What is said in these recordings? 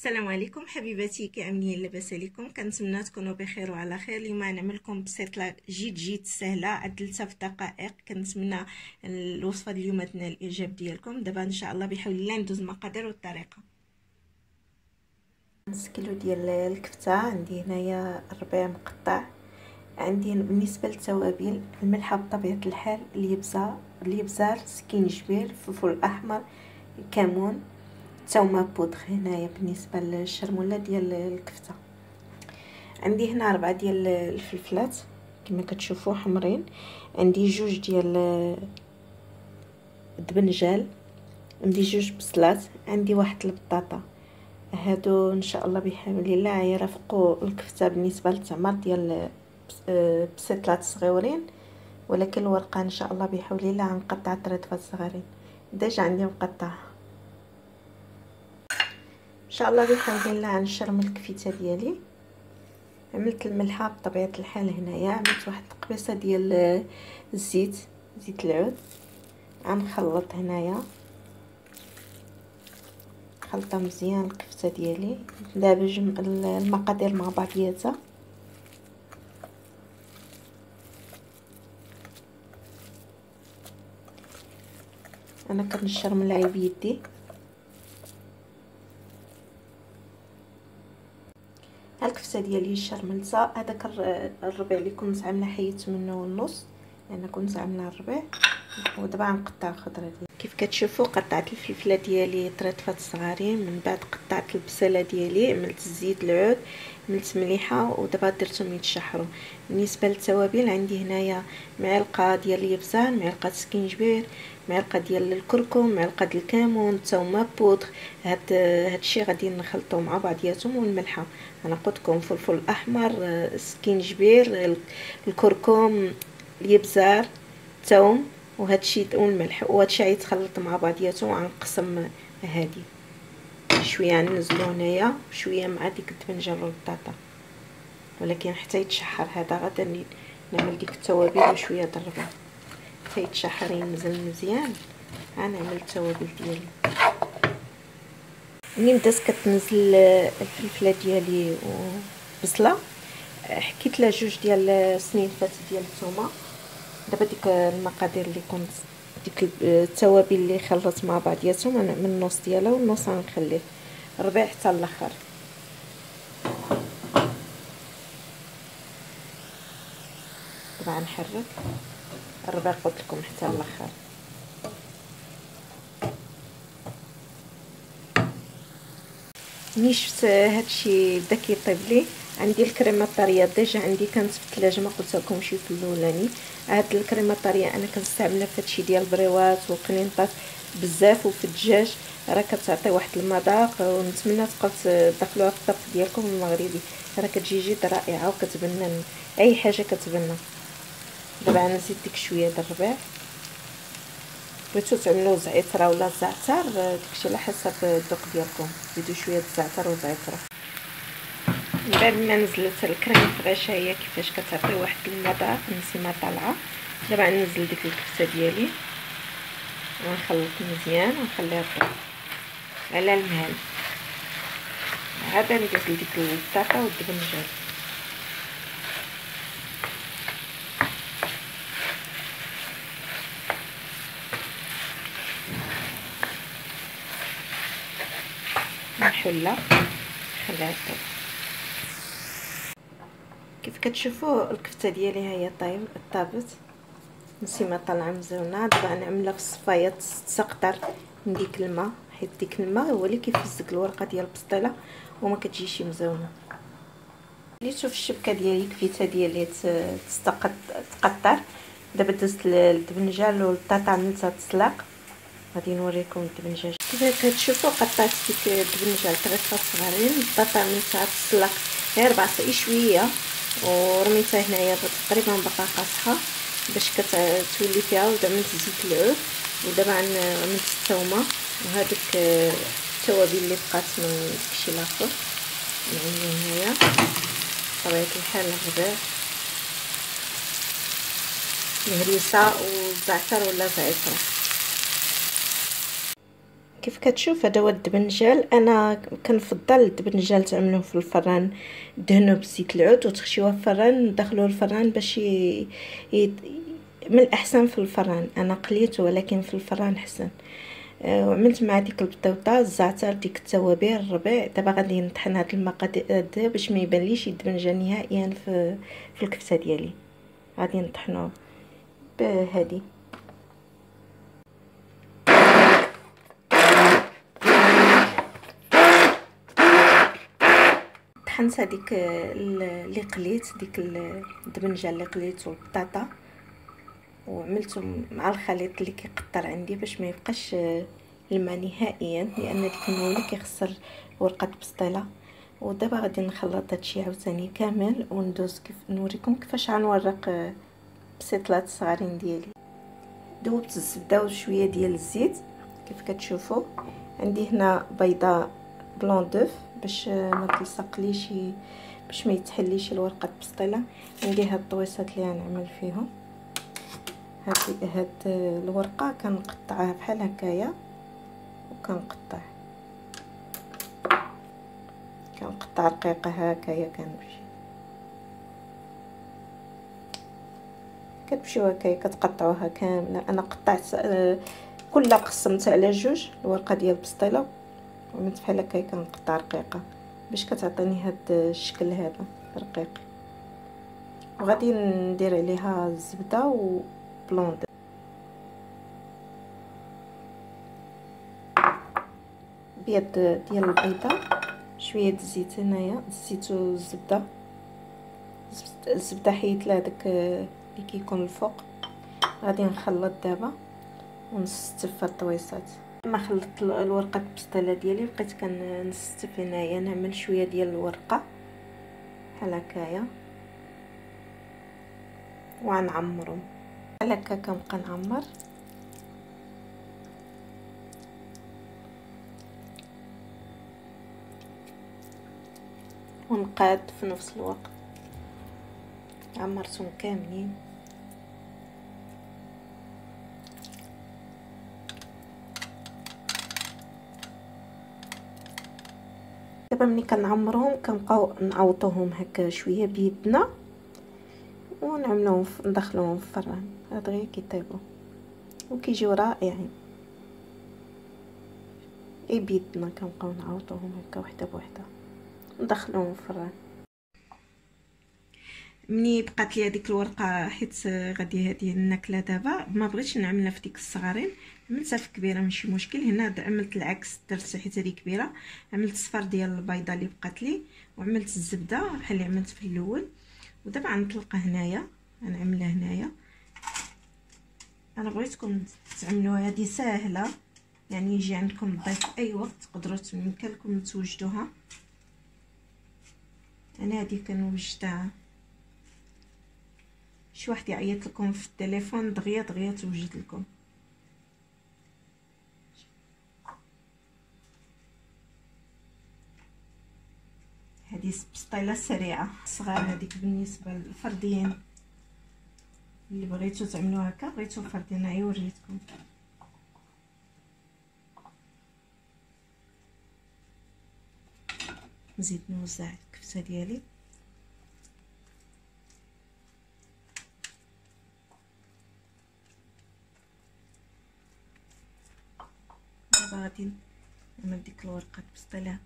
السلام عليكم حبيباتي، كي عاملين؟ لاباس عليكم؟ كنتمنى تكونوا بخير وعلى خير. اليوم غنعمل لكم بسيطه جد سهله، عدلتها في دقائق. كنتمنى الوصفه اليوم تنال الاعجاب ديالكم. دابا ان شاء الله بحول الله ندوز المقادير والطريقه. نص كيلو ديال الكفته، عندي هنايا ربيع مقطع. عندي بالنسبه للتوابل الملحه بطبيعه الحال، الابزار، سكينجبير، فلفل احمر، كمون، ثومه بودغ. هنايا بالنسبه للشرموله ديال الكفته عندي هنا 4 ديال الفلفلات كما كتشوفوا حمرين. عندي 2 ديال الدبنجال، عندي 2 بصلات، عندي 1 البطاطا. هادو ان شاء الله بحول الله يرافقوا الكفته بالنسبه للتعمر ديال بسيطلات صغيورين، ولكن الورقه ان شاء الله بحول الله غنقطع طريطفات صغارين. ديجا عندي مقطعه ان شاء الله بحول الله. غنشرم الكفته ديالي. عملت الملحه بطبيعه الحال. هنايا عملت واحد التقبيصه ديال زيت العود. غنخلط هنايا خلطه مزيان الكفته ديالي، ندابج المقادير مع بعضياتها. انا كنشر ملعب بيدي. ها الكفته ديالي شرملتها. هذاك الربيع اللي كنت عامله حيت منه النص، لان كنت عامله الربيع. ودابا غنقطع الخضره ديالي. كيف كتشوفوا قطعت الفلفله ديالي طريطفات صغارين، من بعد قطعت البصله ديالي، عملت الزيت العود، عملت مليحه، ودابا درتهم يتشحروا. بالنسبه للتوابل عندي هنايا معلقه ديال الابزار، معلقه سكينجبير، معلقه ديال الكركم، معلقه ديال الكمون، ثومه بودغ. هادشي غادي نخلطوه مع بعضياتهم. والملحه انا قلت لكم فلفل احمر، سكينجبير، الكركم، الابزار، ثوم، وهادشي والملح. وهادشي غيتخلط مع بعضياتهم. وغنقسم هادي شويه ننزلو هنايا شويه مع ديك الدبنجال والبطاطا، ولكن حتى يتشحر. هذا غدا نعمل ديك التوابل وشويه د الربيع حتى يتشحر ينزل مزيان. غنعمل التوابل ديالي. ملي بدات كتنزل الفلفله ديالي وبصله، حكيت لها 2 ديال سنينفات ديال الثومه. دابا ديك المقادير اللي كنت ديك التوابل اللي خلطت مع بعضياتهم غنعمل النص ديالها والنص غنخليه الربيع حتى الاخر. طبعا نحرك الربيع قلت لكم حتى الاخر. ملي شفت هادشي بدا كيطيب لي، عندي الكريمه الطريه ديجا عندي كانت في الثلاجه، ما قلت لكمش في الاولاني. هاد الكريمه الطريه انا كنستعملها في هادشي ديال البريوات والقنينطات بزاف، وفي الدجاج راه كتعطي واحد المذاق. ونتمنى تبقاو تدخلوها في الطبخ ديالكم المغربي، راه كتجي جد رائعه وكتبنى اي حاجه كتبنى. دابا غنزيد ديك شويه د الربيع. بغيتو تعملوا زعتره ولا الزعتر داكشي على حسب الذوق ديالكم، زيدوا شويه الزعتر والزعتره. من بعد ما نزلت الكريمه الفريشه هي كيفاش كتعطي واحد المذاق نسيمه طالعه. دابا غنزل ديك الكفته ديالي ونخلط مزيان ونخليها تطيب على المهل. عاد ندير ديك البطاطا والدبنجال. نحلها نخليها طيب. كيف كتشوفوا الكفته ديالي هي طابت نسيمه طالعه مزيونه. دابا نعملها في الصفايه تسقطر من ديك الماء، حيت ديك الماء هو اللي كيفزك الورقه ديال البسطيله وما كتجيش مزونه. اللي تشوف الشبكه ديالي الكفته ديالي تقطر. دابا دزت الدبنجال والبطاطا عملتها تسلق. غادي نوريكم الدبنجال. كيف كتشوفوا قطعت ديك الدبنجال طريفات صغارين. البطاطا عملتها تسلق غير بعصا شويه، ورميتها هنايا تقريبا بقى قاصحه باش كتولي فيها. وعملت زيت العود. ودابا عملت الثومه وهذيك التوابل اللي بقات من داكشي الاخر نعملو هنايا بطبيعه الحال. الربيع، الهريسه والزعتر ولا زعتر. كيف كتشوف هذا هو الدبنجال. انا كنفضل الدبنجال تعملوه في الفران، دهنوه بزيت العود وتخشيوه في الفران، ندخلوه الفران باش من الاحسن في الفران. انا قليته ولكن في الفران حسن. وعملت مع ديك البطيوطه الزعتر ديك التوابل الربيع. دابا غادي نطحن هاد المقادير باش ما يبانليش الدبنجال نهائيا في الكبسه ديالي. غادي نطحنوه بهادي. طحنت هذيك اللي قليت، ديك الدبنجال اللي قليت والبطاطا، وعملتهم مع الخليط اللي كيقطر عندي باش ما يبقاش الماء نهائيا، لان ديك الماء اللي كيخسر ورقه بسطيله. ودابا غادي نخلط هادشي عاوتاني كامل وندوز كيف نوريكم كيفاش غنورق بسيطلات الصغارين ديالي. دوبت الزبده وشويه ديال الزيت كيف كتشوفوا. عندي هنا بيضه بلون دوف باش ما تلصقليش، باش ما يتحليش الورقه بسطيله. عندي هاد الطويصات اللي غنعمل فيهم. هاد الورقه كنقطعها بحال هكايا، وكنقطع رقيقه هكايا. كتمشيو هكايا كتقطعوها كامله. انا قطعت كل قسمت على جوج الورقه ديال البسطيله، وعملت بحال هكايا كنقطع رقيقه باش كتعطيني هاد الشكل هذا رقيق. وغادي ندير عليها الزبده وبلوند بيض ديال البيضه، شويه الزيت هنايا، الزيت والزبده. الزبده حيت لها داك اللي كيكون الفوق. غادي نخلط دابا ونستف الطويصات. لما خلطت الورقه البسطيله ديالي بقيت كنستف هنايا، نعمل شويه ديال الورقه بحال هكايا وغنعمرهم بحال هكا. كنبقى نعمر ونقاد في نفس الوقت. عمرتهم كاملين. دابا ملي كنعمرهم كنبقاو نعوطوهم هكا شويه بيدنا ونعملوهم ندخلوهم في الفران. هاد غير كيطيبوا وكيجيو رائعين. بيدنا كنبقاو نعوطوهم هكا وحده بوحده ندخلوهم في الفران. مني بقات لي هذيك الورقه حيت غادي هذه النكله دابا ما بغيتش نعملها في ديك الصغارين، عملتها في كبيره ماشي مشكل. هنا عملت العكس، درت حيت هذه كبيره عملت صفر ديال البيضه اللي بقات لي، وعملت الزبده بحال اللي عملت في الاول. ودابا غنطلقها هنايا، غنعملها هنايا. انا بغيتكم تعملوها هذه ساهله، يعني يجي عندكم الضيف اي وقت تقدروا يمكن لكم توجدوها. انا هذه كنوجدها، شي واحد يعيط لكم في التليفون دغيا توجد لكم. هذه بسطيله سريعه صغار. هذيك بالنسبه للفردين اللي بغيتو تعملوها هكا، بغيتو فردين هي وريتكم. نزيد نوزع الكفته ديالي. دابا غادي نعمل ديك الورقه بسطيله،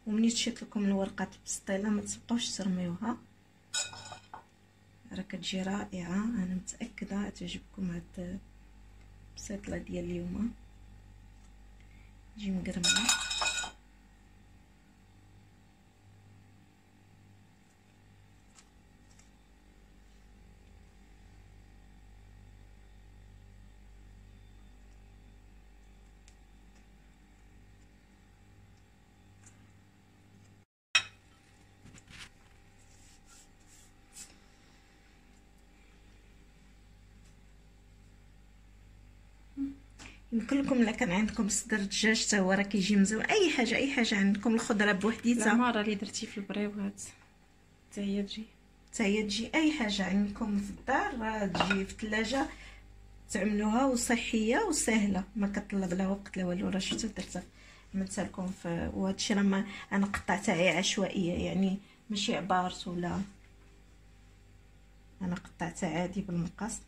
ومني تشيط لكم الورقه بسطيله ما تبقاوش ترميوها، راه كتجي رائعه. انا متاكده تعجبكم هاد البسيطله ديال اليوم، تجي مقرمله. يمكن لكم الا كان عندكم صدر دجاج حتى هو راه كيجي مزوين. اي حاجه عندكم، الخضره بوحديتها، المره اللي درتي في البريوات حتى هي تجي اي حاجه عندكم في الدار راه تجي في الثلاجه تعملوها وصحيه وسهله، ما كطلب لا وقت لا والو. راه شفتوا درتها عملتها لكم في، وهادشي راه ما انا قطعتها غير عشوائيه، يعني ماشي عبارت ولا، انا قطعتها عادي بالمقص.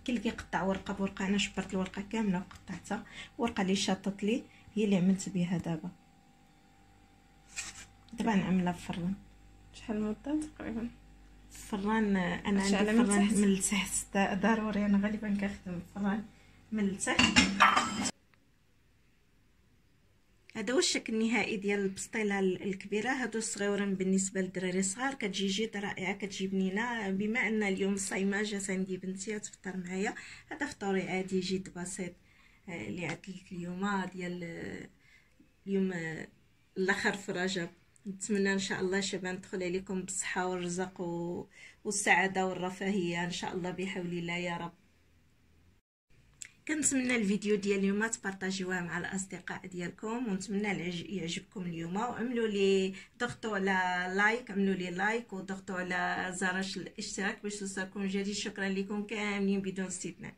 كاين اللي كيقطع ورقه بورقه، انا شبرت الورقه كامله وقطعتها. الورقه اللي شاطت لي هي اللي عملت بها دابا نعملها في الفران. شحال المده تقريبا؟ الفران انا عندي فران من التحت ضروري، انا غالبا كنخدم الفران من التحت. هذا هو الشكل النهائي ديال البسطيله الكبيره. هادو الصغيورين بالنسبه للدراري الصغار كتجي جد رائعه، كتجي بنينه. بما ان اليوم صايمه جات عندي بنتي تفطر معايا، هذا فطوري عادي جد بسيط اللي عدلت اليوم ديال اليوم الاخر في رجب. نتمنى ان شاء الله شباب ندخل عليكم بالصحه والرزق والسعاده والرفاهيه ان شاء الله بحول الله يا رب. كنتمنى الفيديو ديال اليوم تبارطاجيوه مع الاصدقاء ديالكم، ونتمنى يعجبكم اليوم. وعملوا لي ضغطوا على لايك، عملوا لي لايك وضغطوا على زر الاشتراك باش توصلكم جديد. شكرا لكم كاملين بدون استثناء.